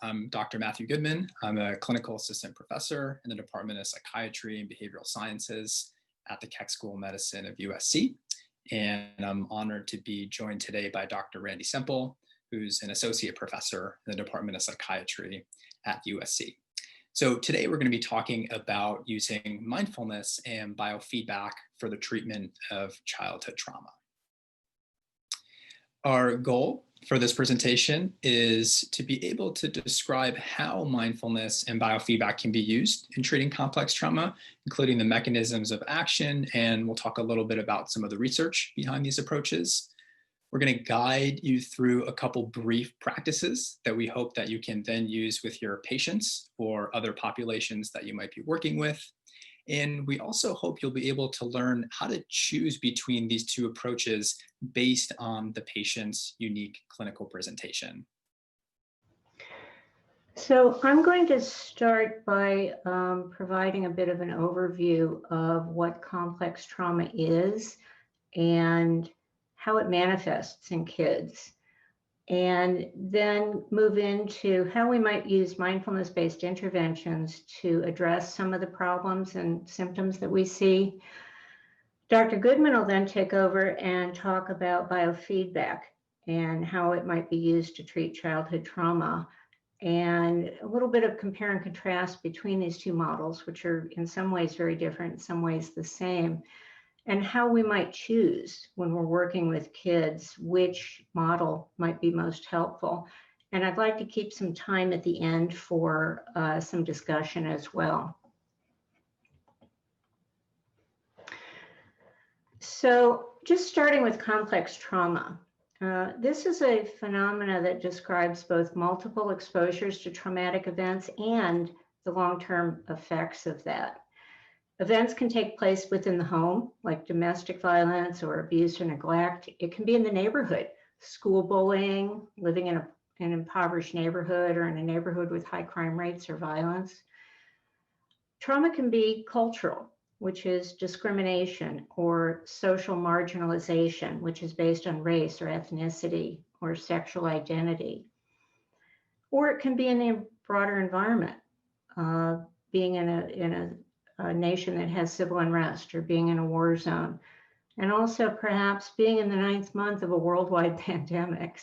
I'm Dr. Matthew Goodman. I'm a clinical assistant professor in the Department of Psychiatry and Behavioral Sciences at the Keck School of Medicine of USC. And I'm honored to be joined today by Dr. Randy Semple, who's an associate professor in the Department of Psychiatry at USC. So today we're going to be talking about using mindfulness and biofeedback for the treatment of childhood trauma. Our goal for this presentation is to be able to describe how mindfulness and biofeedback can be used in treating complex trauma, including the mechanisms of action, and we'll talk a little bit about some of the research behind these approaches. We're going to guide you through a couple brief practices that we hope that you can then use with your patients or other populations that you might be working with. And we also hope you'll be able to learn how to choose between these two approaches based on the patient's unique clinical presentation. So I'm going to start by providing a bit of an overview of what complex trauma is and how it manifests in kids, and then move into how we might use mindfulness-based interventions to address some of the problems and symptoms that we see. Dr. Goodman will then take over and talk about biofeedback and how it might be used to treat childhood trauma, and a little bit of compare and contrast between these two models, which are in some ways very different, in some ways the same, and how we might choose when we're working with kids, which model might be most helpful. And I'd like to keep some time at the end for some discussion as well. So just starting with complex trauma. This is a phenomena that describes both multiple exposures to traumatic events and the long-term effects of that. Events can take place within the home, like domestic violence or abuse or neglect. It can be in the neighborhood, school bullying, living in an impoverished neighborhood or in a neighborhood with high crime rates or violence. Trauma can be cultural, which is discrimination, or social marginalization, which is based on race or ethnicity or sexual identity. Or it can be in the broader environment, being in a nation that has civil unrest, or being in a war zone, and also perhaps being in the 9th month of a worldwide pandemic.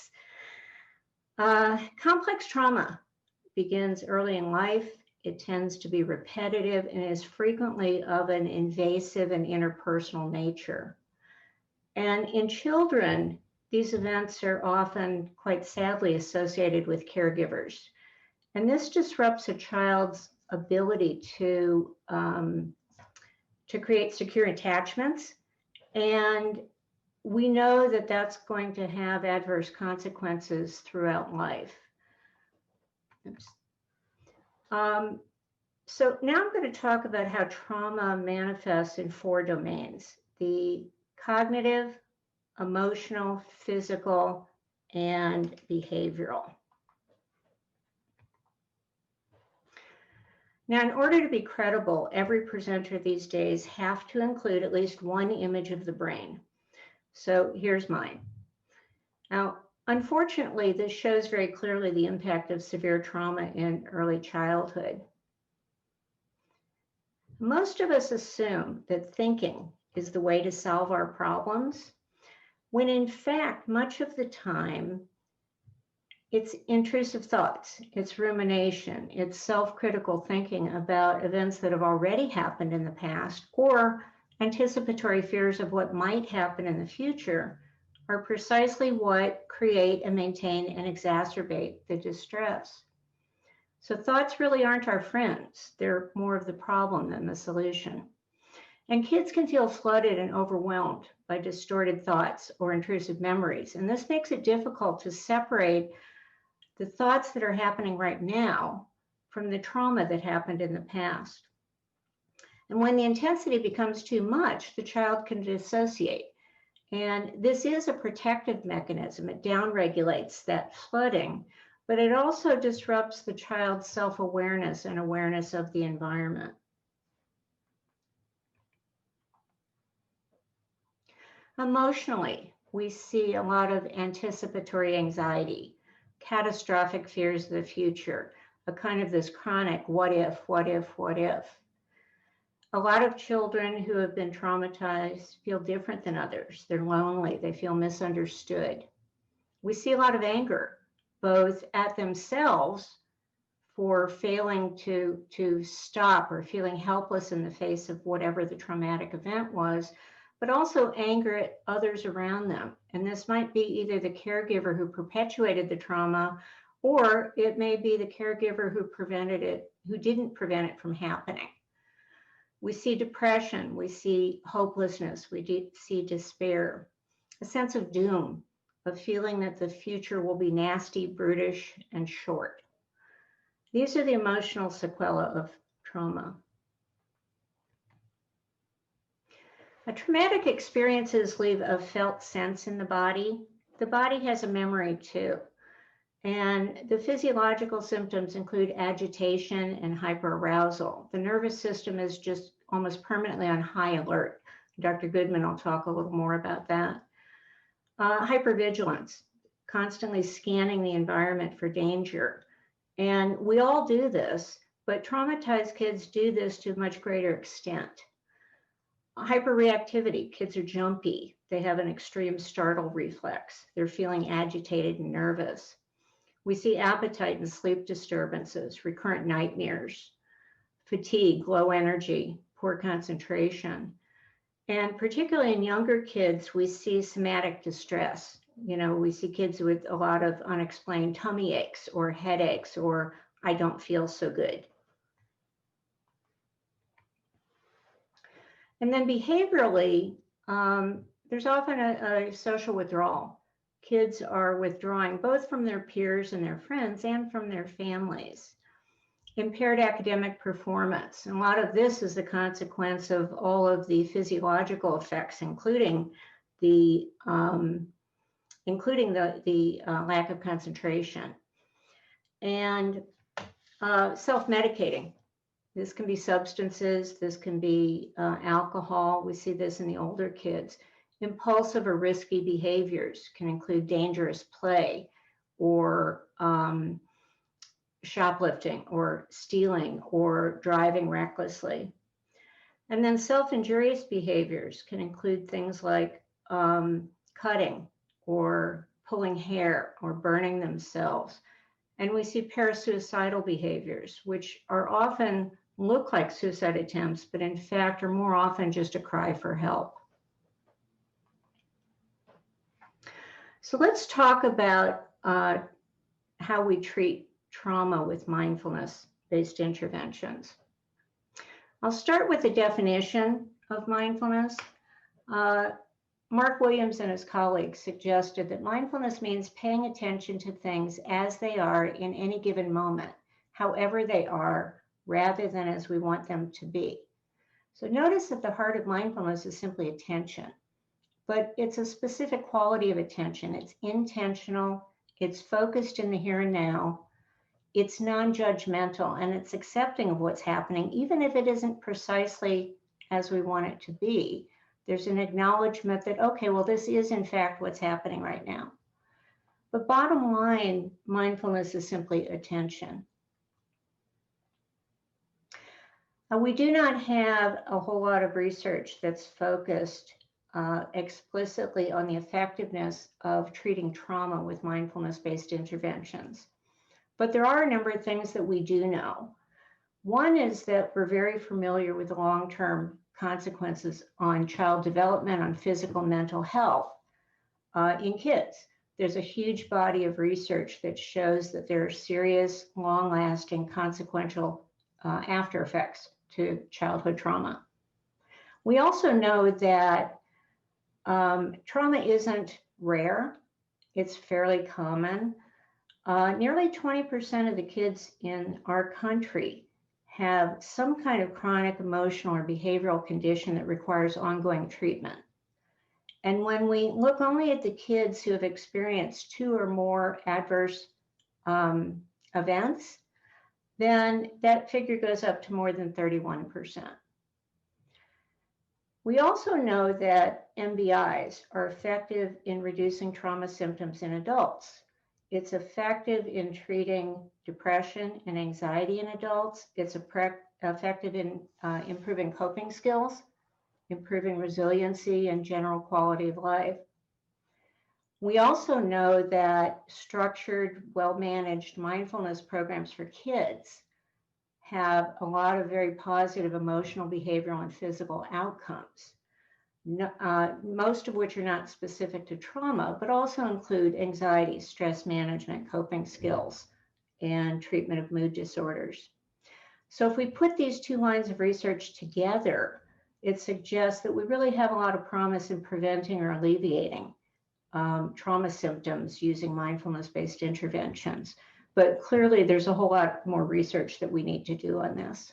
Complex trauma begins early in life. It tends to be repetitive and is frequently of an invasive and interpersonal nature. And in children, these events are often quite sadly associated with caregivers. And this disrupts a child's ability to create secure attachments, and we know that that's going to have adverse consequences throughout life. So now I'm going to talk about how trauma manifests in 4 domains: the cognitive, emotional, physical, and behavioral. Now, in order to be credible, every presenter these days have to include at least one image of the brain. So here's mine. Now, unfortunately, this shows very clearly the impact of severe trauma in early childhood. Most of us assume that thinking is the way to solve our problems, when in fact, much of the time, it's intrusive thoughts, it's rumination, it's self-critical thinking about events that have already happened in the past, or anticipatory fears of what might happen in the future are precisely what create and maintain and exacerbate the distress. So thoughts really aren't our friends. They're more of the problem than the solution. And kids can feel flooded and overwhelmed by distorted thoughts or intrusive memories. And this makes it difficult to separate the thoughts that are happening right now from the trauma that happened in the past. And when the intensity becomes too much, the child can dissociate. And this is a protective mechanism. It downregulates that flooding, but it also disrupts the child's self-awareness and awareness of the environment. Emotionally, we see a lot of anticipatory anxiety, catastrophic fears of the future, a kind of this chronic what if, what if, what if. A lot of children who have been traumatized feel different than others. They're lonely, they feel misunderstood. We see a lot of anger, both at themselves for failing to stop or feeling helpless in the face of whatever the traumatic event was, but also anger at others around them. And this might be either the caregiver who perpetuated the trauma, or it may be the caregiver who didn't prevent it from happening. We see depression, we see hopelessness, we see despair, a sense of doom, of feeling that the future will be nasty, brutish, and short. These are the emotional sequela of trauma. Traumatic experiences leave a felt sense in the body. The body has a memory too. And the physiological symptoms include agitation and hyperarousal. The nervous system is just almost permanently on high alert. Dr. Goodman will talk a little more about that. Hypervigilance, constantly scanning the environment for danger. And we all do this, but traumatized kids do this to a much greater extent. Hyperreactivity, kids are jumpy. They have an extreme startle reflex. They're feeling agitated and nervous. We see appetite and sleep disturbances, recurrent nightmares, fatigue, low energy, poor concentration. And particularly in younger kids, we see somatic distress. You know, we see kids with a lot of unexplained tummy aches or headaches or I don't feel so good. And then behaviorally, there's often a social withdrawal. Kids are withdrawing both from their peers and their friends and from their families. Impaired academic performance. And a lot of this is the consequence of all of the physiological effects, including the lack of concentration. And self-medicating. This can be substances, this can be alcohol. We see this in the older kids. Impulsive or risky behaviors can include dangerous play or shoplifting or stealing or driving recklessly. And then self-injurious behaviors can include things like cutting or pulling hair or burning themselves. And we see parasuicidal behaviors, which are often look like suicide attempts, but in fact are more often just a cry for help. So let's talk about how we treat trauma with mindfulness-based interventions. I'll start with the definition of mindfulness. Mark Williams and his colleagues suggested that mindfulness means paying attention to things as they are in any given moment, however they are, rather than as we want them to be. So notice that the heart of mindfulness is simply attention, but it's a specific quality of attention. It's intentional, it's focused in the here and now, it's non-judgmental, and it's accepting of what's happening, even if it isn't precisely as we want it to be. There's an acknowledgement that, okay, well, this is in fact what's happening right now. But bottom line, mindfulness is simply attention. We do not have a whole lot of research that's focused explicitly on the effectiveness of treating trauma with mindfulness-based interventions. But there are a number of things that we do know. One is that we're very familiar with the long-term consequences on child development, on physical and mental health in kids. There's a huge body of research that shows that there are serious, long-lasting, consequential after effects to childhood trauma. We also know that trauma isn't rare. It's fairly common. Nearly 20% of the kids in our country have some kind of chronic emotional or behavioral condition that requires ongoing treatment. And when we look only at the kids who have experienced 2 or more adverse events, then that figure goes up to more than 31%. We also know that MBIs are effective in reducing trauma symptoms in adults. It's effective in treating depression and anxiety in adults. It's effective in improving coping skills, improving resiliency and general quality of life. We also know that structured, well-managed mindfulness programs for kids have a lot of very positive emotional, behavioral, and physical outcomes, most of which are not specific to trauma, but also include anxiety, stress management, coping skills, and treatment of mood disorders. So if we put these two lines of research together, it suggests that we really have a lot of promise in preventing or alleviating trauma symptoms using mindfulness-based interventions. But clearly, there's a whole lot more research that we need to do on this.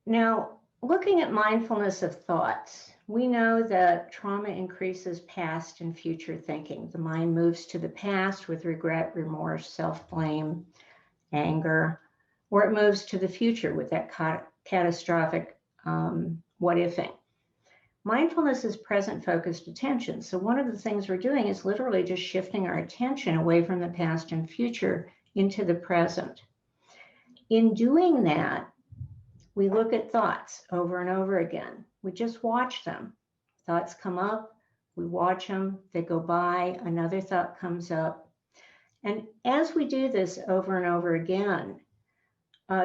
Now, looking at mindfulness of thoughts, we know that trauma increases past and future thinking. The mind moves to the past with regret, remorse, self-blame, anger, or it moves to the future with that catastrophic what-ifing. Mindfulness is present-focused attention. So one of the things we're doing is literally just shifting our attention away from the past and future into the present. In doing that, we look at thoughts over and over again. We just watch them. Thoughts come up, we watch them, they go by, another thought comes up. And as we do this over and over again,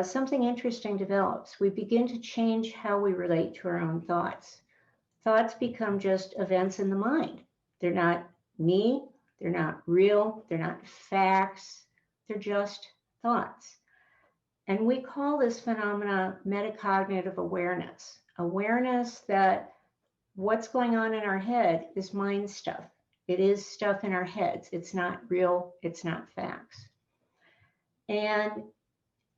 something interesting develops. We begin to change how we relate to our own thoughts. Thoughts become just events in the mind. They're not me, they're not real, they're not facts, they're just thoughts. And we call this phenomena metacognitive awareness. Awareness that what's going on in our head is mind stuff. It is stuff in our heads. It's not real, it's not facts. And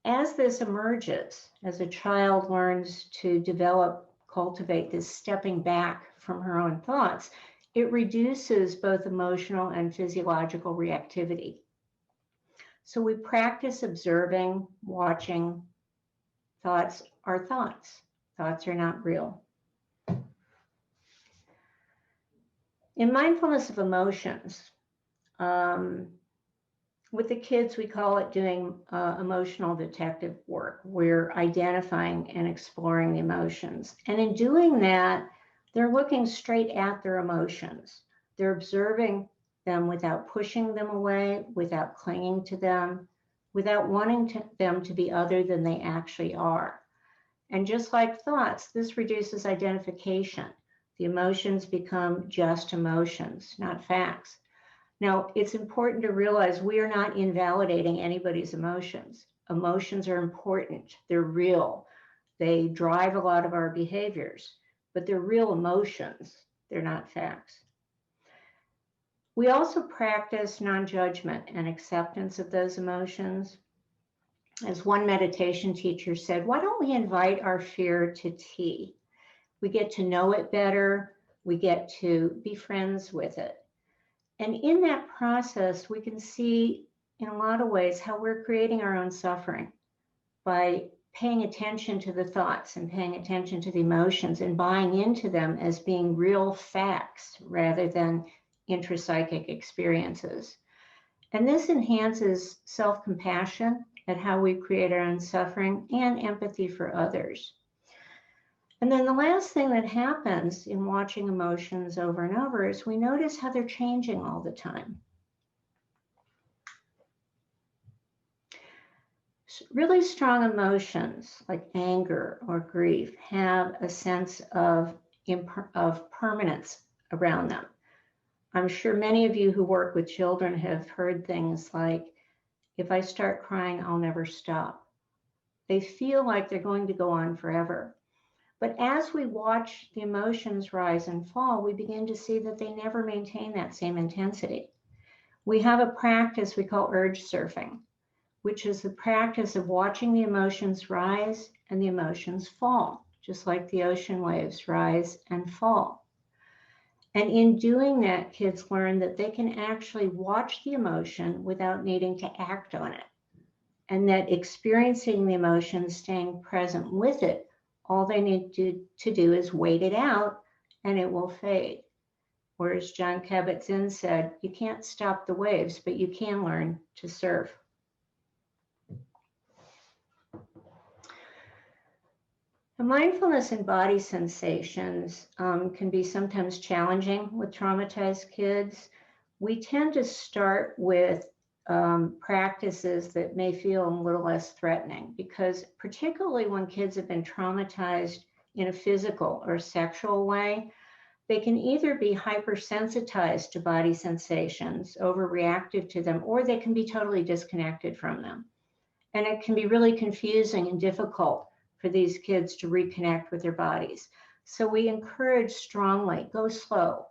as this emerges, as a child learns to develop, cultivate this stepping back from her own thoughts, it reduces both emotional and physiological reactivity. So we practice observing, watching. Thoughts are thoughts. Thoughts are not real. In mindfulness of emotions, with the kids, we call it doing emotional detective work. We're identifying and exploring the emotions. And in doing that, they're looking straight at their emotions. They're observing them without pushing them away, without clinging to them, without wanting them to be other than they actually are. And just like thoughts, this reduces identification. The emotions become just emotions, not facts. Now, it's important to realize we are not invalidating anybody's emotions. Emotions are important. They're real. They drive a lot of our behaviors, but they're real emotions. They're not facts. We also practice non-judgment and acceptance of those emotions. As one meditation teacher said, why don't we invite our fear to tea? We get to know it better. We get to be friends with it. And in that process, we can see in a lot of ways how we're creating our own suffering by paying attention to the thoughts and paying attention to the emotions and buying into them as being real facts rather than intrapsychic experiences. And this enhances self-compassion at how we create our own suffering and empathy for others. And then the last thing that happens in watching emotions over and over is we notice how they're changing all the time. Really strong emotions like anger or grief have a sense of permanence around them. I'm sure many of you who work with children have heard things like, if I start crying, I'll never stop. They feel like they're going to go on forever. But as we watch the emotions rise and fall, we begin to see that they never maintain that same intensity. We have a practice we call urge surfing, which is the practice of watching the emotions rise and the emotions fall, just like the ocean waves rise and fall. And in doing that, kids learn that they can actually watch the emotion without needing to act on it. And that experiencing the emotion, staying present with it, all they need to do is wait it out and it will fade. Or as John Kabat-Zinn said, you can't stop the waves, but you can learn to surf. The mindfulness and body sensations can be sometimes challenging with traumatized kids. We tend to start with practices that may feel a little less threatening, because particularly when kids have been traumatized in a physical or sexual way, they can either be hypersensitized to body sensations, overreactive to them, or they can be totally disconnected from them. And it can be really confusing and difficult for these kids to reconnect with their bodies. So we encourage strongly, go slow.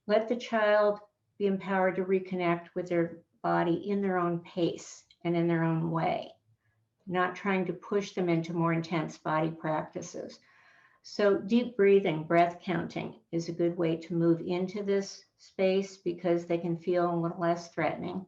Let the child be empowered to reconnect with their body in their own pace and in their own way, not trying to push them into more intense body practices. So deep breathing, breath counting is a good way to move into this space because they can feel a little less threatening.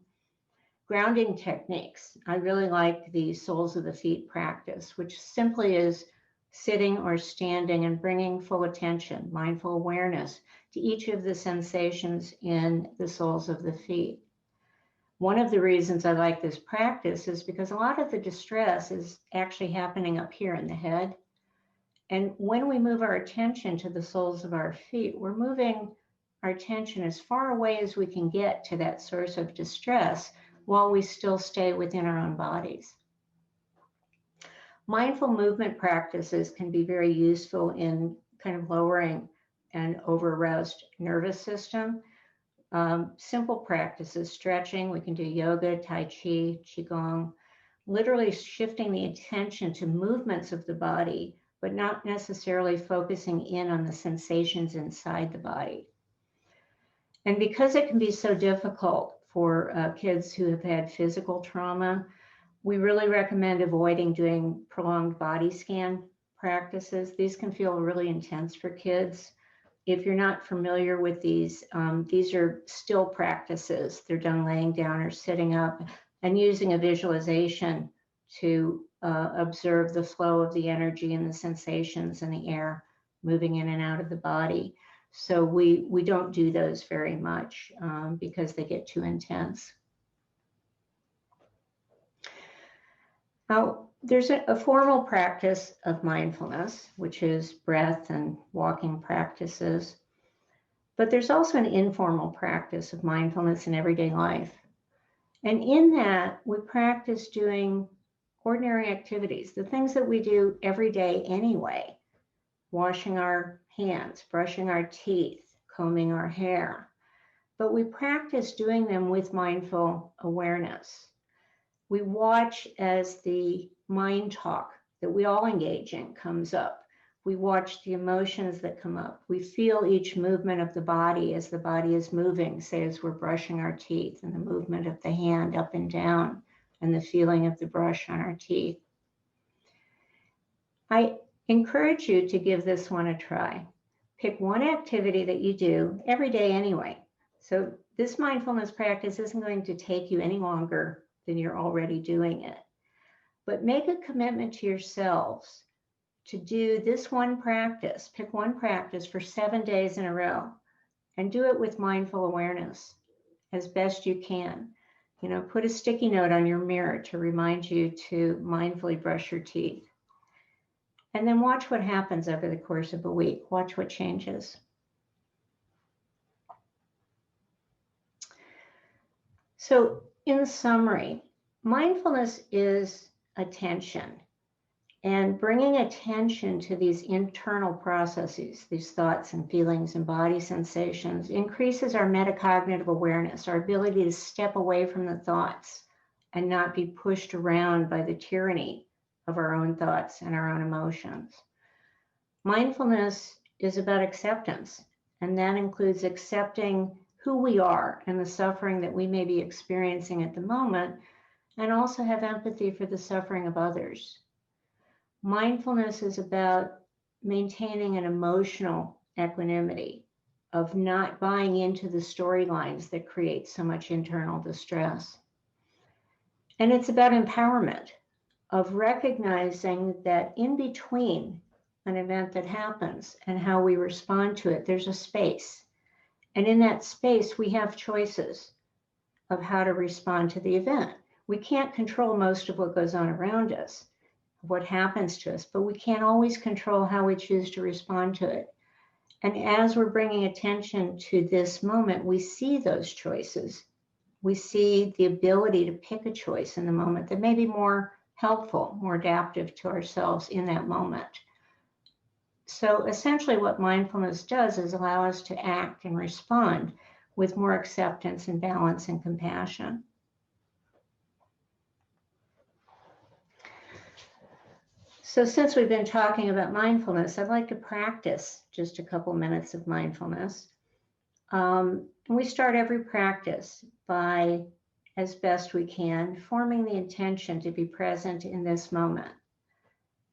Grounding techniques. I really like the soles of the feet practice, which simply is sitting or standing and bringing full attention, mindful awareness to each of the sensations in the soles of the feet. One of the reasons I like this practice is because a lot of the distress is actually happening up here in the head. And when we move our attention to the soles of our feet, we're moving our attention as far away as we can get to that source of distress while we still stay within our own bodies. Mindful movement practices can be very useful in kind of lowering an over-aroused nervous system. Simple practices, stretching, we can do yoga, tai chi, qigong, literally shifting the attention to movements of the body, but not necessarily focusing in on the sensations inside the body. And because it can be so difficult for kids who have had physical trauma, we really recommend avoiding doing prolonged body scan practices. These can feel really intense for kids. If you're not familiar with these are still practices. They're done laying down or sitting up and using a visualization to observe the flow of the energy and the sensations in the air moving in and out of the body. So we don't do those very much because they get too intense. Now, there's a formal practice of mindfulness, which is breath and walking practices. But there's also an informal practice of mindfulness in everyday life. And in that, we practice doing ordinary activities, the things that we do every day anyway, washing our hands, brushing our teeth, combing our hair. But we practice doing them with mindful awareness. We watch as the mind talk that we all engage in comes up. We watch the emotions that come up. We feel each movement of the body as the body is moving, say as we're brushing our teeth, and the movement of the hand up and down, and the feeling of the brush on our teeth. I encourage you to give this one a try. Pick one activity that you do every day anyway. So this mindfulness practice isn't going to take you any longer than you're already doing it. But make a commitment to yourselves to do this one practice, pick one practice for 7 days in a row, and do it with mindful awareness as best you can. You know, put a sticky note on your mirror to remind you to mindfully brush your teeth. And then watch what happens over the course of a week. Watch what changes. So in summary, mindfulness is attention. And bringing attention to these internal processes, these thoughts and feelings and body sensations, increases our metacognitive awareness, our ability to step away from the thoughts and not be pushed around by the tyranny of our own thoughts and our own emotions. Mindfulness is about acceptance, and that includes accepting who we are and the suffering that we may be experiencing at the moment, and also have empathy for the suffering of others. Mindfulness is about maintaining an emotional equanimity, of not buying into the storylines that create so much internal distress. And it's about empowerment, of recognizing that in between an event that happens and how we respond to it, there's a space. And in that space, we have choices of how to respond to the event. We can't control most of what goes on around us, what happens to us, but we can't always control how we choose to respond to it. And as we're bringing attention to this moment, we see those choices. We see the ability to pick a choice in the moment that may be more helpful, more adaptive to ourselves in that moment. So essentially what mindfulness does is allow us to act and respond with more acceptance and balance and compassion. So since we've been talking about mindfulness, I'd like to practice just a couple minutes of mindfulness. We start every practice by, as best we can, forming the intention to be present in this moment.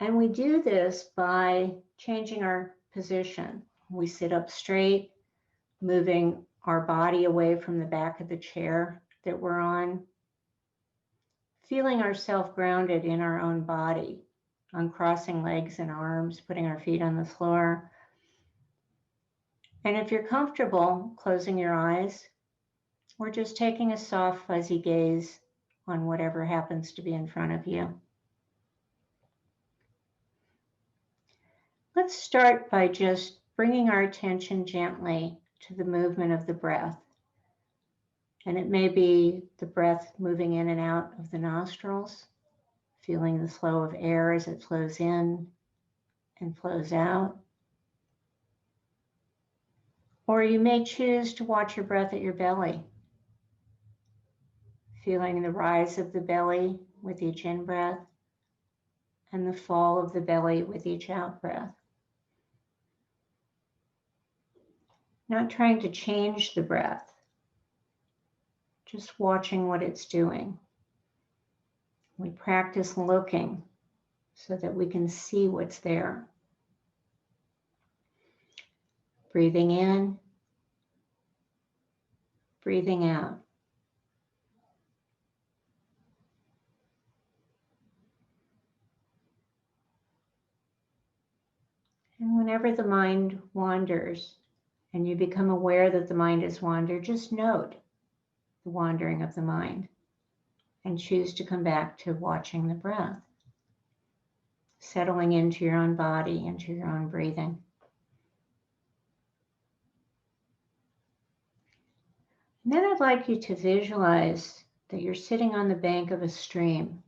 And we do this by changing our position. We sit up straight, moving our body away from the back of the chair that we're on, feeling ourselves grounded in our own body, uncrossing legs and arms, putting our feet on the floor. And if you're comfortable closing your eyes, or just taking a soft, fuzzy gaze on whatever happens to be in front of you. Let's start by just bringing our attention gently to the movement of the breath. And it may be the breath moving in and out of the nostrils, feeling the flow of air as it flows in and flows out. Or you may choose to watch your breath at your belly, feeling the rise of the belly with each in-breath and the fall of the belly with each out-breath. Not trying to change the breath, just watching what it's doing. We practice looking so that we can see what's there. Breathing in, breathing out. And whenever the mind wanders and you become aware that the mind has wandered, just note the wandering of the mind and choose to come back to watching the breath, settling into your own body, into your own breathing. And then I'd like you to visualize that you're sitting on the bank of a stream.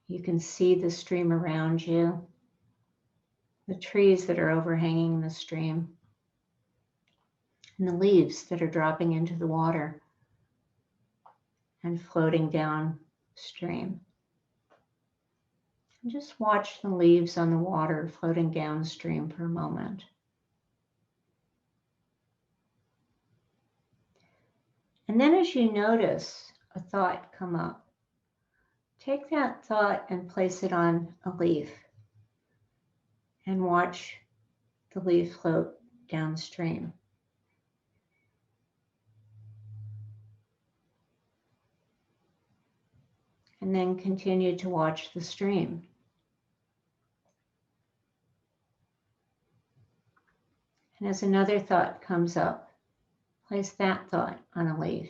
You can see the stream around you, the trees that are overhanging the stream, and the leaves that are dropping into the water and floating downstream. And just watch the leaves on the water floating downstream for a moment. And then as you notice a thought come up, take that thought and place it on a leaf and watch the leaf float downstream. And then continue to watch the stream. And as another thought comes up, place that thought on a leaf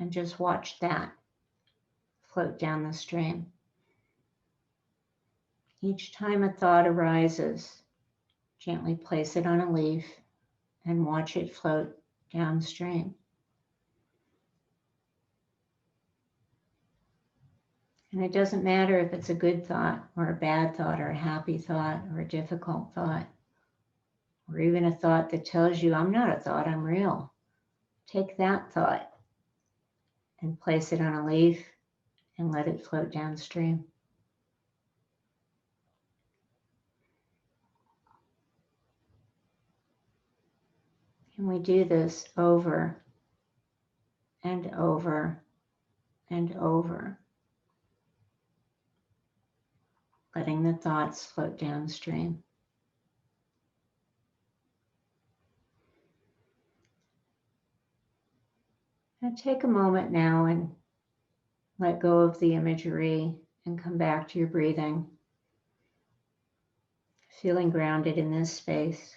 and just watch that float down the stream. Each time a thought arises, gently place it on a leaf and watch it float downstream. And it doesn't matter if it's a good thought or a bad thought or a happy thought or a difficult thought, or even a thought that tells you, I'm not a thought, I'm real. Take that thought and place it on a leaf and let it float downstream. And we do this over and over and over, letting the thoughts float downstream. And take a moment now and let go of the imagery and come back to your breathing, feeling grounded in this space.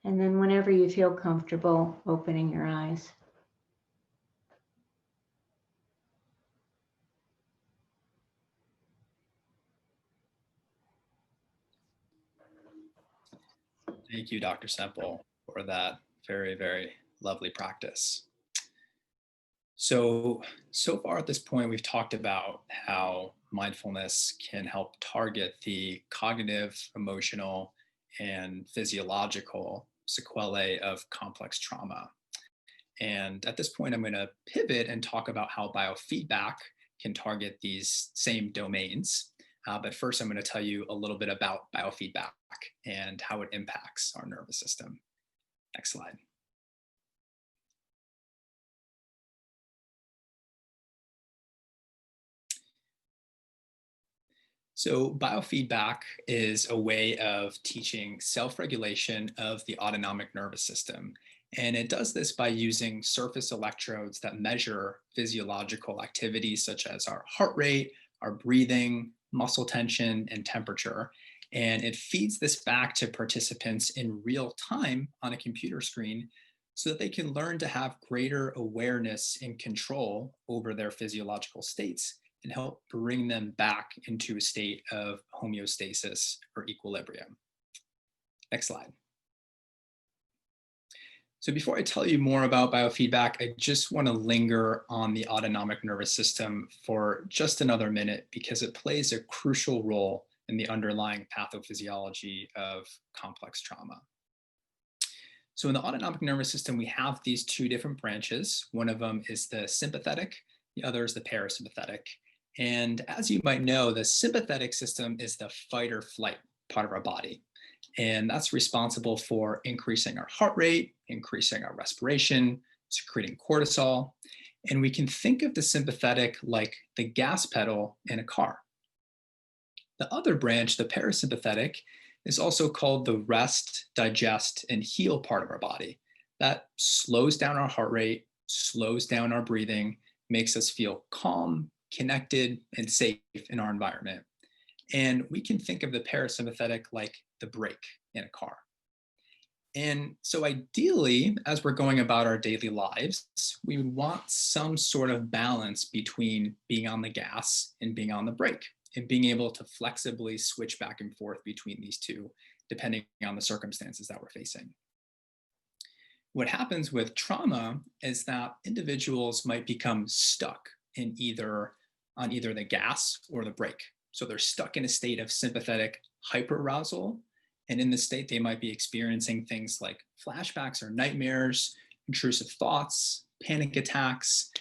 And then whenever you feel comfortable, opening your eyes. Thank you, Dr. Semple, for that very, very lovely practice. So far at this point, we've talked about how mindfulness can help target the cognitive, emotional, and physiological sequelae of complex trauma. And at this point, I'm going to pivot and talk about how biofeedback can target these same domains. But first, I'm going to tell you a little bit about biofeedback and how it impacts our nervous system. Next slide. So biofeedback is a way of teaching self-regulation of the autonomic nervous system. And it does this by using surface electrodes that measure physiological activities such as our heart rate, our breathing, muscle tension, and temperature. And it feeds this back to participants in real time on a computer screen so that they can learn to have greater awareness and control over their physiological states and help bring them back into a state of homeostasis or equilibrium. Next slide. So before I tell you more about biofeedback, I just want to linger on the autonomic nervous system for just another minute because it plays a crucial role in the underlying pathophysiology of complex trauma. So in the autonomic nervous system, we have these two different branches. One of them is the sympathetic, the other is the parasympathetic. And as you might know, the sympathetic system is the fight or flight part of our body. And that's responsible for increasing our heart rate, increasing our respiration, secreting cortisol. And we can think of the sympathetic like the gas pedal in a car. The other branch, the parasympathetic, is also called the rest, digest, and heal part of our body. That slows down our heart rate, slows down our breathing, makes us feel calm, connected, and safe in our environment. And we can think of the parasympathetic like the brake in a car. And so ideally, as we're going about our daily lives, we would want some sort of balance between being on the gas and being on the brake, and being able to flexibly switch back and forth between these two, depending on the circumstances that we're facing. What happens with trauma is that individuals might become stuck in on either the gas or the brake. So they're stuck in a state of sympathetic hyperarousal. And in this state, they might be experiencing things like flashbacks or nightmares, intrusive thoughts, panic attacks,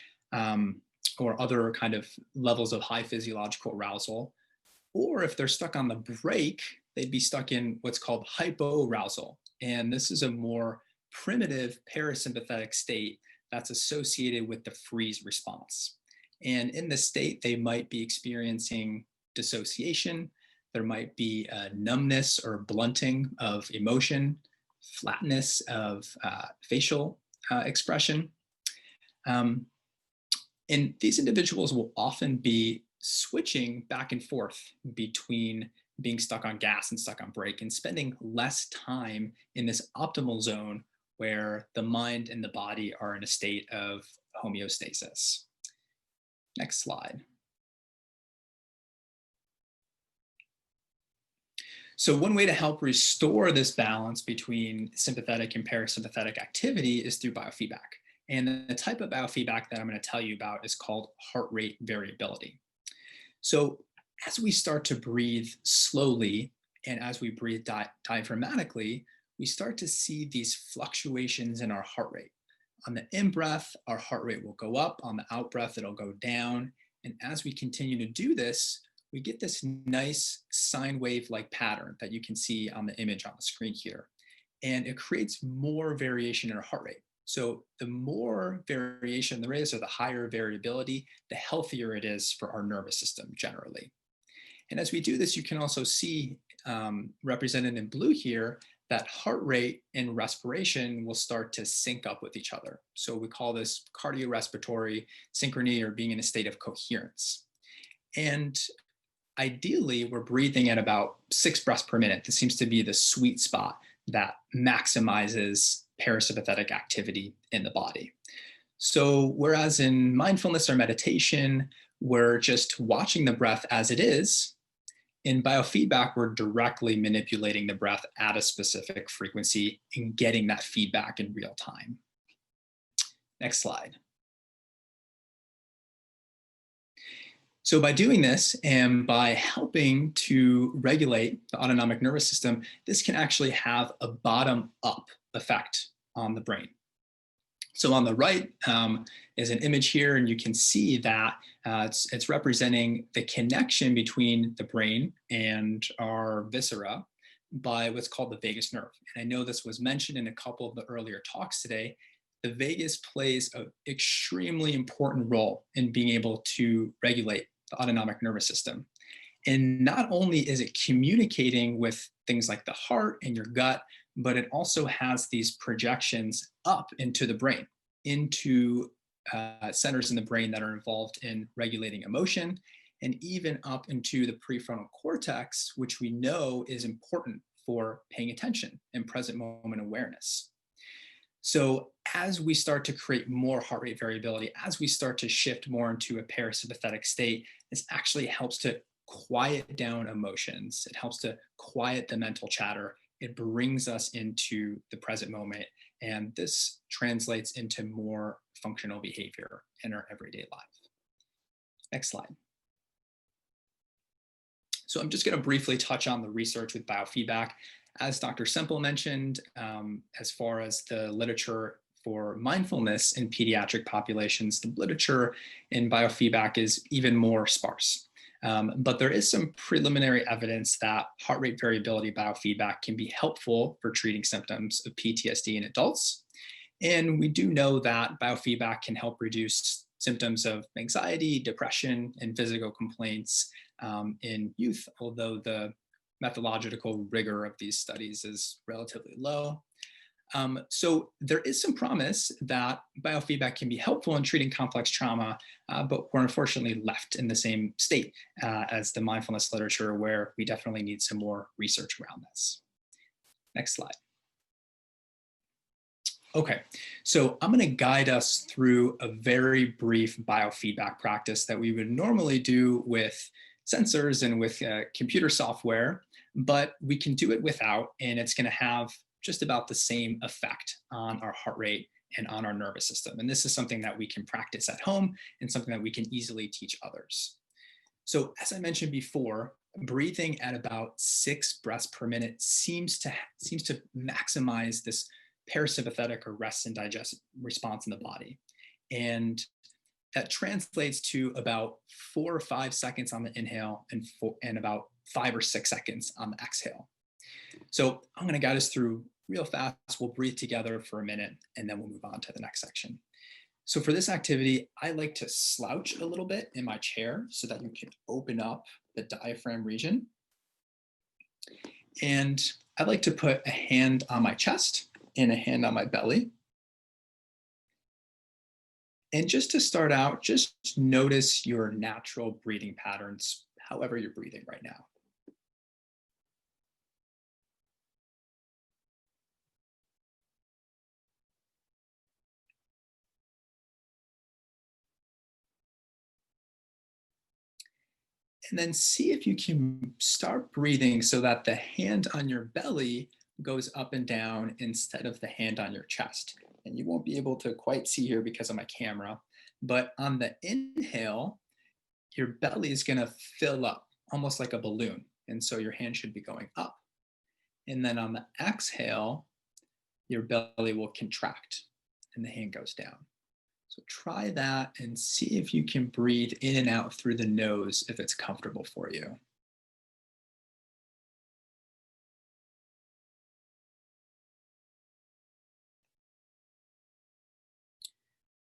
or other kind of levels of high physiological arousal. Or if they're stuck on the brake, they'd be stuck in what's called hypoarousal. And this is a more primitive parasympathetic state that's associated with the freeze response. And in this state, they might be experiencing dissociation. There might be a numbness or blunting of emotion, flatness of facial expression. And these individuals will often be switching back and forth between being stuck on gas and stuck on brake and spending less time in this optimal zone where the mind and the body are in a state of homeostasis. Next slide. So one way to help restore this balance between sympathetic and parasympathetic activity is through biofeedback. And the type of biofeedback that I'm going to tell you about is called heart rate variability. So as we start to breathe slowly and as we breathe diaphragmatically, we start to see these fluctuations in our heart rate. On the in-breath, our heart rate will go up. On the out-breath, it'll go down. And as we continue to do this, we get this nice sine wave-like pattern that you can see on the image on the screen here. And it creates more variation in our heart rate. So the more variation there is, or the higher variability, the healthier it is for our nervous system generally. And as we do this, you can also see represented in blue here that heart rate and respiration will start to sync up with each other. So we call this cardiorespiratory synchrony, or being in a state of coherence. And ideally, we're breathing at about 6 breaths per minute. This seems to be the sweet spot that maximizes parasympathetic activity in the body. So whereas in mindfulness or meditation, we're just watching the breath as it is, in biofeedback, we're directly manipulating the breath at a specific frequency and getting that feedback in real time. Next slide. So by doing this and by helping to regulate the autonomic nervous system, this can actually have a bottom-up effect on the brain. So on the right is an image here, and you can see that it's representing the connection between the brain and our viscera by what's called the vagus nerve. And I know this was mentioned in a couple of the earlier talks today. The vagus plays an extremely important role in being able to regulate the autonomic nervous system. And not only is it communicating with things like the heart and your gut, but it also has these projections up into the brain, into centers in the brain that are involved in regulating emotion, and even up into the prefrontal cortex, which we know is important for paying attention and present moment awareness. So as we start to create more heart rate variability, as we start to shift more into a parasympathetic state, this actually helps to quiet down emotions. It helps to quiet the mental chatter. It brings us into the present moment. And this translates into more functional behavior in our everyday life. Next slide. So I'm just going to briefly touch on the research with biofeedback. As Dr. Semple mentioned, as far as the literature for mindfulness in pediatric populations, the literature in biofeedback is even more sparse. But there is some preliminary evidence that heart rate variability biofeedback can be helpful for treating symptoms of PTSD in adults. And we do know that biofeedback can help reduce symptoms of anxiety, depression, and physical complaints in youth, although the methodological rigor of these studies is relatively low. So there is some promise that biofeedback can be helpful in treating complex trauma, but we're unfortunately left in the same state as the mindfulness literature, where we definitely need some more research around this. Next slide. Okay, so I'm going to guide us through a very brief biofeedback practice that we would normally do with sensors and with computer software, but we can do it without, and it's going to have just about the same effect on our heart rate and on our nervous system. And this is something that we can practice at home and something that we can easily teach others. So as I mentioned before, breathing at about 6 breaths per minute seems to maximize this parasympathetic or rest and digest response in the body. And that translates to about 4 or 5 seconds on the inhale and about 5 or 6 seconds on the exhale. So I'm going to guide us through real fast. We'll breathe together for a minute, and then we'll move on to the next section. So for this activity, I like to slouch a little bit in my chair so that you can open up the diaphragm region. And I like to put a hand on my chest and a hand on my belly. And just to start out, just notice your natural breathing patterns, however you're breathing right now. And then see if you can start breathing so that the hand on your belly goes up and down instead of the hand on your chest. And you won't be able to quite see here because of my camera, but on the inhale, your belly is going to fill up almost like a balloon. And so your hand should be going up. And then on the exhale, your belly will contract and the hand goes down. So try that and see if you can breathe in and out through the nose if it's comfortable for you.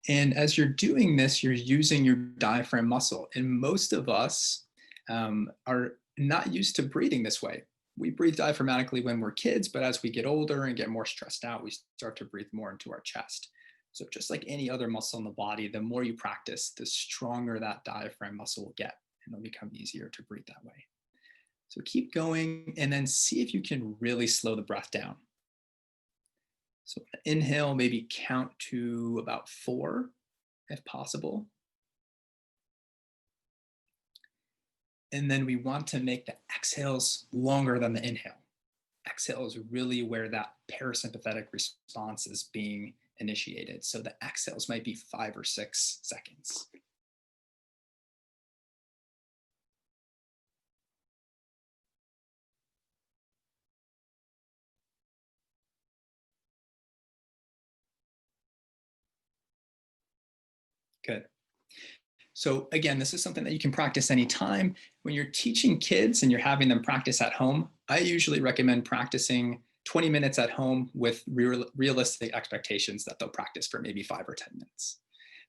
And as you're doing this, you're using your diaphragm muscle. And most of us are not used to breathing this way. We breathe diaphragmatically when we're kids, but as we get older and get more stressed out, we start to breathe more into our chest. So just like any other muscle in the body, the more you practice, the stronger that diaphragm muscle will get, and it'll become easier to breathe that way. So keep going and then see if you can really slow the breath down. So inhale, maybe count to about 4 if possible. And then we want to make the exhales longer than the inhale. Exhale is really where that parasympathetic response is being initiated. So the exhales might be 5 or 6 seconds. Good. So again, this is something that you can practice anytime. When you're teaching kids and you're having them practice at home, I usually recommend practicing 20 minutes at home with realistic expectations that they'll practice for maybe 5 or 10 minutes.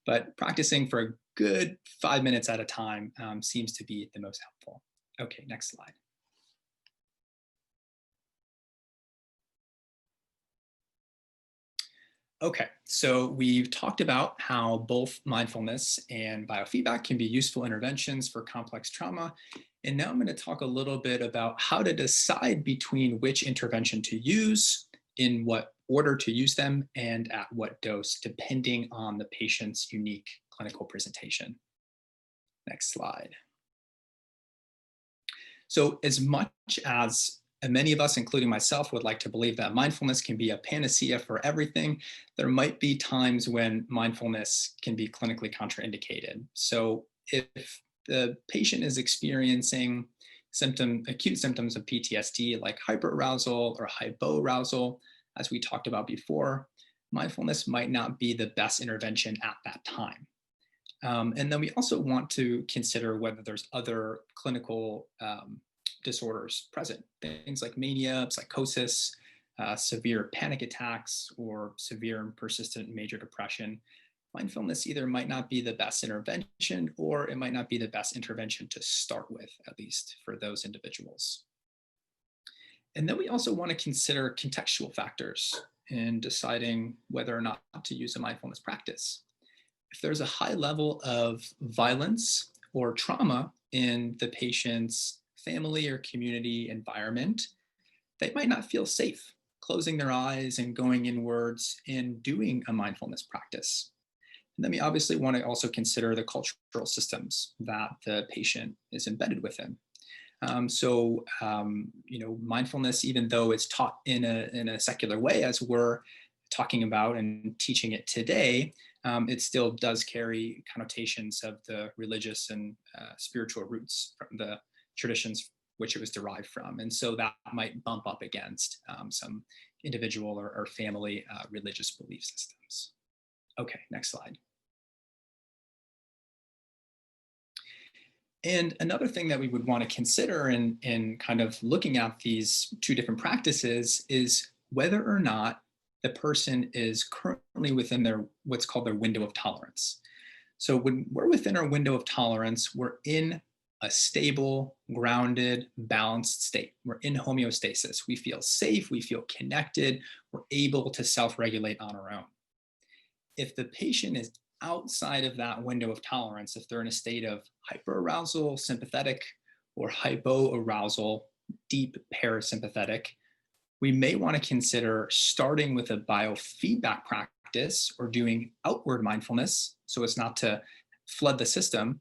But practicing for a good 5 minutes at a time seems to be the most helpful. Okay, next slide. Okay, so we've talked about how both mindfulness and biofeedback can be useful interventions for complex trauma. And now I'm going to talk a little bit about how to decide between which intervention to use, in what order to use them, and at what dose, depending on the patient's unique clinical presentation. Next slide. So as much as many of us, including myself, would like to believe that mindfulness can be a panacea for everything, there might be times when mindfulness can be clinically contraindicated. So if the patient is experiencing acute symptoms of PTSD like hyperarousal or hypoarousal, as we talked about before, mindfulness might not be the best intervention at that time. And then we also want to consider whether there's other clinical disorders present, things like mania, psychosis, severe panic attacks, or severe and persistent major depression. Mindfulness either might not be the best intervention, or it might not be the best intervention to start with, at least for those individuals. And then we also want to consider contextual factors in deciding whether or not to use a mindfulness practice. If there's a high level of violence or trauma in the patient's family or community environment, they might not feel safe closing their eyes and going inwards and doing a mindfulness practice. And then we obviously want to also consider the cultural systems that the patient is embedded within. Mindfulness, even though it's taught in a secular way, as we're talking about and teaching it today, it still does carry connotations of the religious and spiritual roots from the traditions which it was derived from. And so that might bump up against some individual or family religious belief systems. Okay, next slide. And another thing that we would want to consider in kind of looking at these two different practices is whether or not the person is currently within their what's called their window of tolerance. So when we're within our window of tolerance, we're in a stable, grounded, balanced state. We're in homeostasis. We feel safe, we feel connected, we're able to self-regulate on our own. If the patient is outside of that window of tolerance, if they're in a state of hyperarousal, sympathetic, or hypoarousal, deep parasympathetic, we may want to consider starting with a biofeedback practice or doing outward mindfulness, so it's not to flood the system,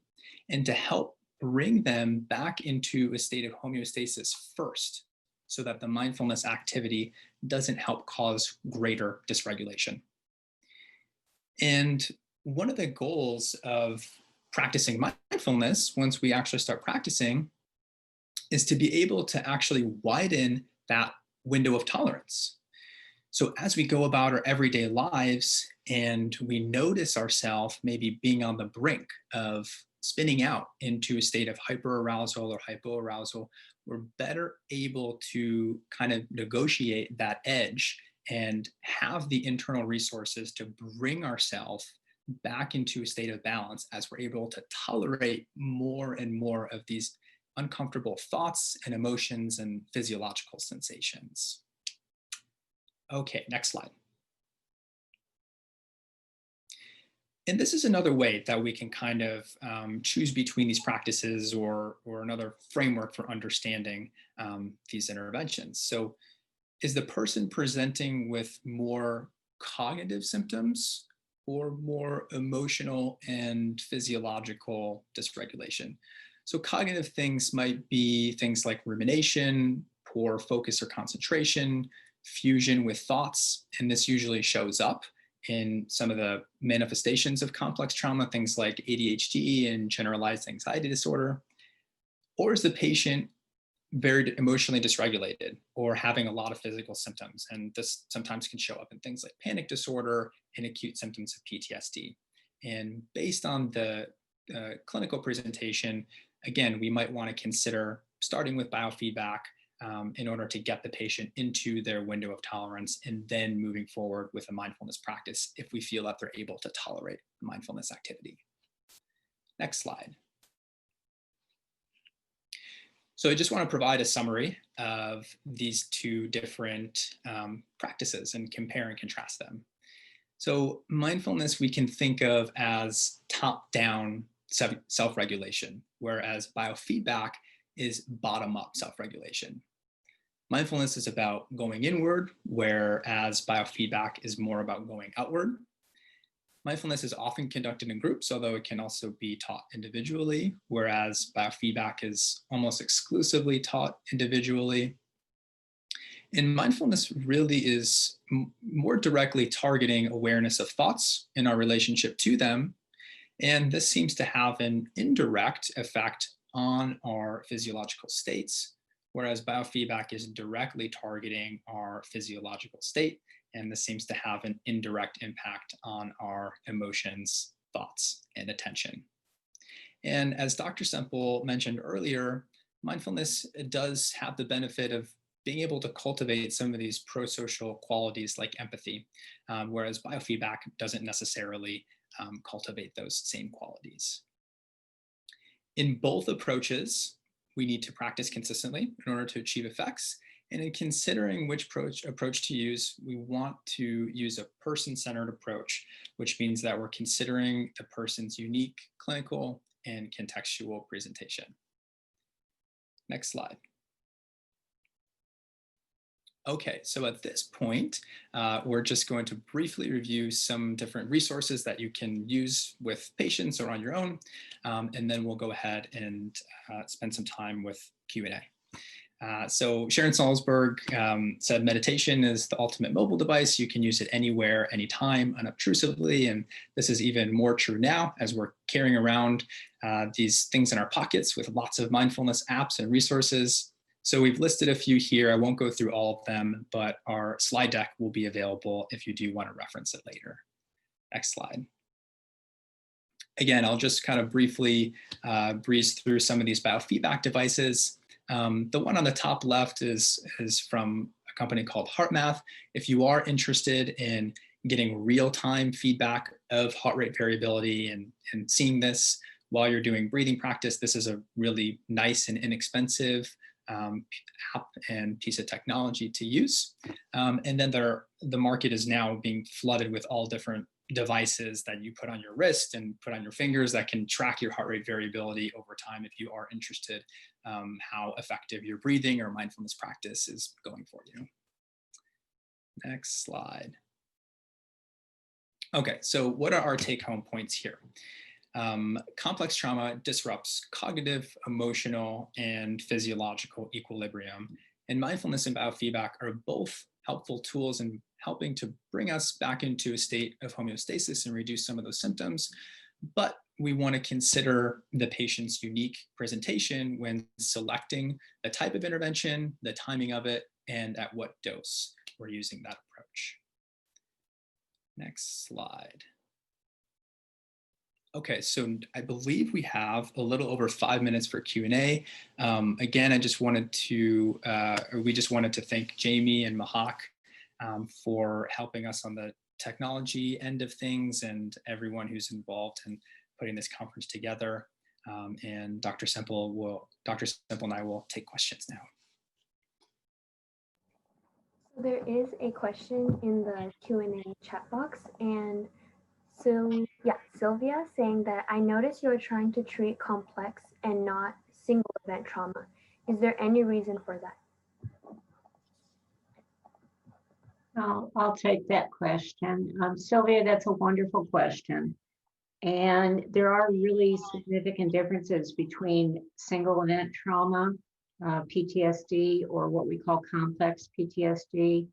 and to help bring them back into a state of homeostasis first, so that the mindfulness activity doesn't help cause greater dysregulation. And one of the goals of practicing mindfulness, once we actually start practicing, is to be able to actually widen that window of tolerance. So as we go about our everyday lives and we notice ourselves maybe being on the brink of spinning out into a state of hyperarousal or hypoarousal, we're better able to kind of negotiate that edge and have the internal resources to bring ourselves back into a state of balance as we're able to tolerate more and more of these uncomfortable thoughts and emotions and physiological sensations. Okay, next slide. And this is another way that we can kind of choose between these practices or another framework for understanding these interventions. So is the person presenting with more cognitive symptoms or more emotional and physiological dysregulation? So cognitive things might be things like rumination, poor focus or concentration, fusion with thoughts, and this usually shows up in some of the manifestations of complex trauma, things like ADHD and generalized anxiety disorder. Or is the patient very emotionally dysregulated or having a lot of physical symptoms? And this sometimes can show up in things like panic disorder and acute symptoms of PTSD. And based on the clinical presentation, again, we might want to consider starting with biofeedback in order to get the patient into their window of tolerance, and then moving forward with a mindfulness practice if we feel that they're able to tolerate mindfulness activity. Next slide. So I just want to provide a summary of these two different practices and compare and contrast them. So mindfulness we can think of as top-down self-regulation, whereas biofeedback is bottom-up self-regulation. Mindfulness is about going inward, whereas biofeedback is more about going outward. Mindfulness is often conducted in groups, although it can also be taught individually, whereas biofeedback is almost exclusively taught individually. And mindfulness really is more directly targeting awareness of thoughts and our relationship to them. And this seems to have an indirect effect on our physiological states, whereas biofeedback is directly targeting our physiological state. And this seems to have an indirect impact on our emotions, thoughts, and attention. And as Dr. Semple mentioned earlier, mindfulness does have the benefit of being able to cultivate some of these pro-social qualities like empathy, whereas biofeedback doesn't necessarily cultivate those same qualities. In both approaches, we need to practice consistently in order to achieve effects. And in considering which approach to use, we want to use a person-centered approach, which means that we're considering the person's unique clinical and contextual presentation. Next slide. Okay, so at this point, we're just going to briefly review some different resources that you can use with patients or on your own, and then we'll go ahead and spend some time with Q&A. So Sharon Salzberg said meditation is the ultimate mobile device. You can use it anywhere, anytime, unobtrusively. And this is even more true now as we're carrying around these things in our pockets with lots of mindfulness apps and resources. So we've listed a few here. I won't go through all of them, but our slide deck will be available if you do want to reference it later. Next slide. Again, I'll just kind of briefly breeze through some of these biofeedback devices. The one on the top left is from a company called HeartMath. If you are interested in getting real-time feedback of heart rate variability and seeing this while you're doing breathing practice, this is a really nice and inexpensive app and piece of technology to use. And then the market is now being flooded with all different devices that you put on your wrist and put on your fingers that can track your heart rate variability over time if you are interested how effective your breathing or mindfulness practice is going for you. Next slide. Okay, so what are our take-home points here? Complex trauma disrupts cognitive, emotional, and physiological equilibrium. And mindfulness and biofeedback are both helpful tools in helping to bring us back into a state of homeostasis and reduce some of those symptoms. But we want to consider the patient's unique presentation when selecting the type of intervention, the timing of it, and at what dose we're using that approach. Next slide. Okay, so I believe we have a little over 5 minutes for Q&A. Again, I just wanted to, we just wanted to thank Jamie and Mahak for helping us on the technology end of things and everyone who's involved in putting this conference together. And Dr. Semple and I will take questions now. There is a question in the Q&A chat box, and so yeah, Sylvia saying that I noticed you are trying to treat complex and not single event trauma. Is there any reason for that? I'll take that question. Sylvia, that's a wonderful question. And there are really significant differences between single event trauma, PTSD, or what we call complex PTSD.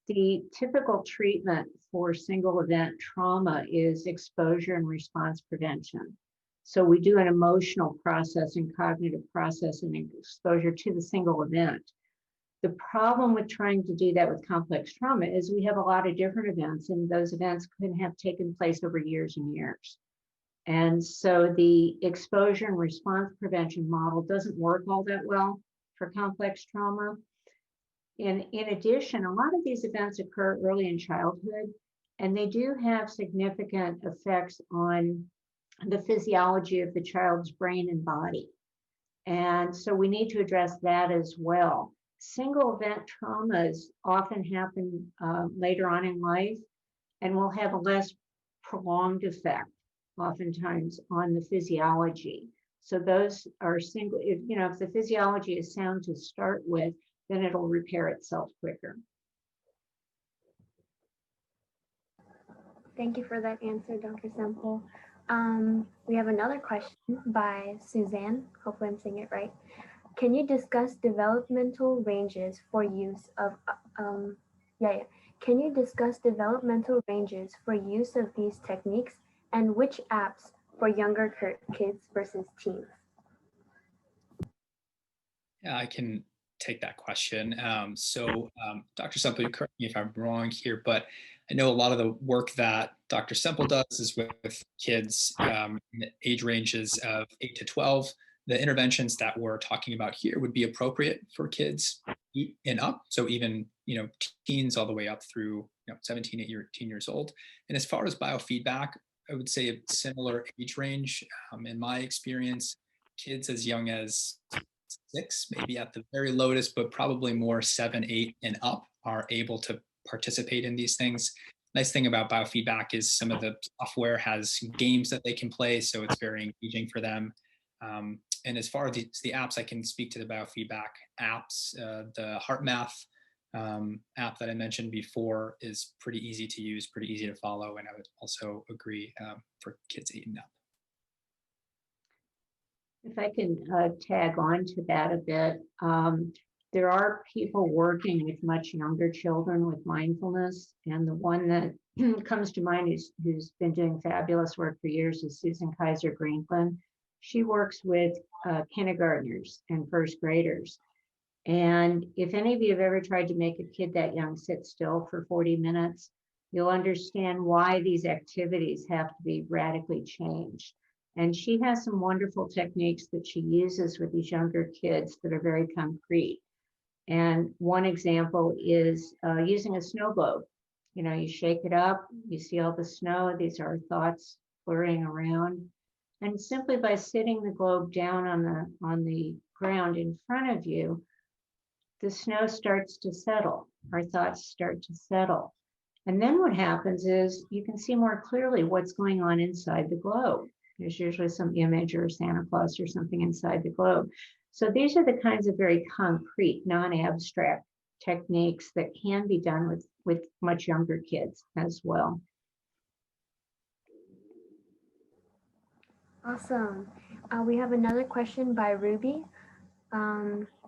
The typical treatment for single event trauma is exposure and response prevention. So we do an emotional process and cognitive process and exposure to the single event. The problem with trying to do that with complex trauma is we have a lot of different events, and those events could have taken place over years and years. And so the exposure and response prevention model doesn't work all that well for complex trauma. In addition, a lot of these events occur early in childhood, and they do have significant effects on the physiology of the child's brain and body. And so we need to address that as well. Single event traumas often happen later on in life and will have a less prolonged effect, oftentimes, on the physiology. So those are single, if the physiology is sound to start with, then it'll repair itself quicker. Thank you for that answer, Dr. Semple. We have another question by Suzanne. Hopefully I'm saying it right. Can you discuss developmental ranges for use of, Can you discuss developmental ranges for use of these techniques and which apps for younger kids versus teens? Yeah, I can take that question. Dr. Semple, you correct me if I'm wrong here, but I know a lot of the work that Dr. Semple does is with kids in the age ranges of 8 to 12. The interventions that we're talking about here would be appropriate for kids and up. So even, teens all the way up through 17, 18 years old. And as far as biofeedback, I would say a similar age range. In my experience, kids as young as 6, maybe at the very lowest, but probably more 7, 8 and up are able to participate in these things. Nice thing about biofeedback is some of the software has games that they can play, so it's very engaging for them. And as far as the apps, I can speak to the biofeedback apps. The HeartMath app that I mentioned before is pretty easy to use, pretty easy to follow, and I would also agree for kids 8 and up. If I can tag on to that a bit, there are people working with much younger children with mindfulness, and the one that comes to mind who's been doing fabulous work for years is Susan Kaiser Greenland. She works with kindergartners and first graders. And if any of you have ever tried to make a kid that young sit still for 40 minutes, you'll understand why these activities have to be radically changed. And she has some wonderful techniques that she uses with these younger kids that are very concrete. And one example is using a snow globe. You shake it up, you see all the snow, these are thoughts flurrying around. And simply by sitting the globe down on the ground in front of you, the snow starts to settle, our thoughts start to settle. And then what happens is you can see more clearly what's going on inside the globe. There's usually some image or Santa Claus or something inside the globe. So these are the kinds of very concrete, non-abstract techniques that can be done with much younger kids as well. Awesome. We have another question by Ruby.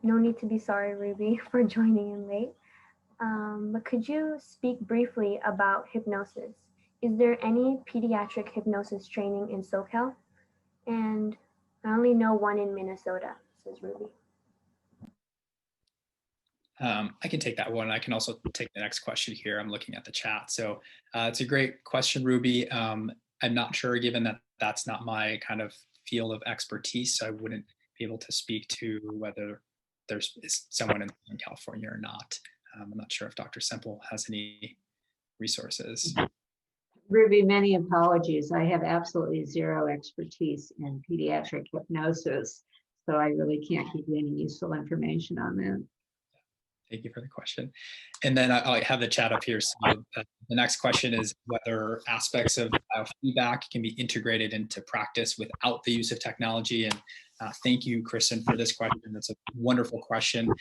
No need to be sorry, Ruby, for joining in late. But could you speak briefly about hypnosis? Is there any pediatric hypnosis training in SoCal? And I only know one in Minnesota, says Ruby. I can take that one. I can also take the next question here. I'm looking at the chat. So it's a great question, Ruby. I'm not sure, given that that's not my kind of field of expertise, so I wouldn't be able to speak to whether there's someone in California or not. I'm not sure if Dr. Semple has any resources. Ruby, many apologies. I have absolutely zero expertise in pediatric hypnosis, so I really can't give you any useful information on that. Thank you for the question. And then I have the chat up here. So the next question is whether aspects of biofeedback can be integrated into practice without the use of technology. And thank you, Kristen, for this question. That's a wonderful question.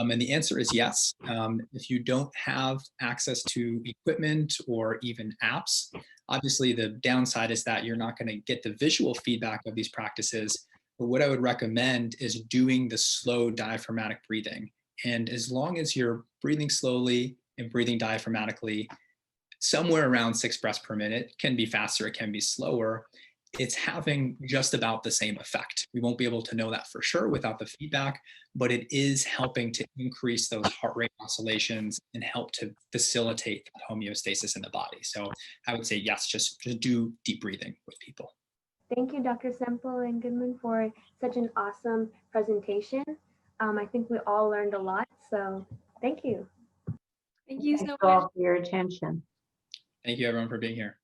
And the answer is yes. If you don't have access to equipment or even apps, obviously the downside is that you're not going to get the visual feedback of these practices. But what I would recommend is doing the slow diaphragmatic breathing. And as long as you're breathing slowly and breathing diaphragmatically, somewhere around 6 breaths per minute, it can be faster, it can be slower, it's having just about the same effect. We won't be able to know that for sure without the feedback, but it is helping to increase those heart rate oscillations and help to facilitate homeostasis in the body. So I would say yes, just do deep breathing with people. Thank you, Dr. Semple and Goodman, for such an awesome presentation. I think we all learned a lot, so thank you. Thank you so Thanks much. all for your attention. Thank you everyone for being here.